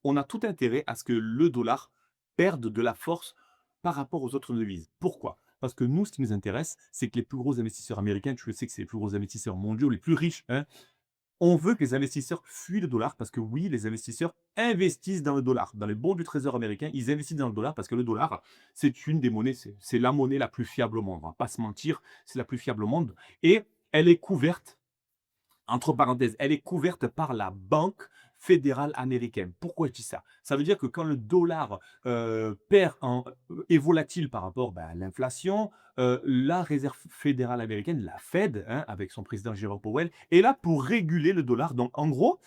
on a tout intérêt à ce que le dollar perde de la force par rapport aux autres devises. Pourquoi? Parce que nous, ce qui nous intéresse, c'est que les plus gros investisseurs américains, tu le sais que c'est les plus gros investisseurs mondiaux, les plus riches, hein, on veut que les investisseurs fuient le dollar parce que oui, les investisseurs investissent dans le dollar. Dans les bons du trésor américain, ils investissent dans le dollar parce que le dollar, c'est une des monnaies, c'est la monnaie la plus fiable au monde. On va pas se mentir, c'est la plus fiable au monde et elle est couverte entre parenthèses, elle est couverte par la Banque fédérale américaine. Pourquoi je dis ça? Ça veut dire que quand le dollar, perd en est volatile par rapport, à l'inflation, la réserve fédérale américaine, la Fed, hein, avec son président Jerome Powell, est là pour réguler le dollar. Donc en gros,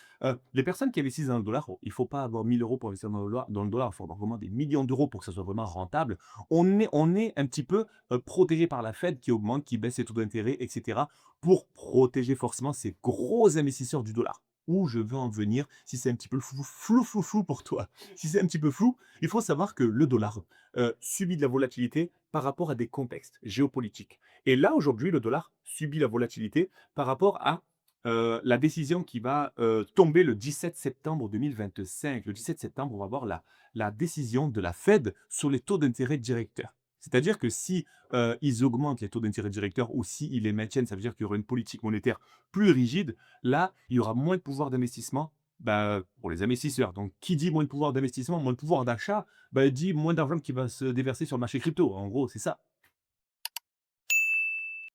les personnes qui investissent dans le dollar, il ne faut pas avoir 1 000 € pour investir dans le dollar, il faut avoir vraiment des millions d'euros pour que ça soit vraiment rentable. On est un petit peu, protégé par la Fed qui augmente, qui baisse ses taux d'intérêt et cetera pour protéger forcément ces gros investisseurs du dollar. Où je veux en venir, si c'est un petit peu flou pour toi, si c'est un petit peu flou, il faut savoir que le dollar subit de la volatilité par rapport à des contextes géopolitiques. Et là, aujourd'hui, le dollar subit la volatilité par rapport à la décision qui va tomber le 17 septembre 2025. Le 17 septembre, on va voir la décision de la Fed sur les taux d'intérêt directeurs. C'est-à-dire que si ils augmentent les taux d'intérêt directeurs ou s'ils les maintiennent, ça veut dire qu'il y aura une politique monétaire plus rigide. Là, il y aura moins de pouvoir d'investissement, pour les investisseurs. Donc qui dit moins de pouvoir d'investissement, moins de pouvoir d'achat, dit moins d'argent qui va se déverser sur le marché crypto. En gros, c'est ça.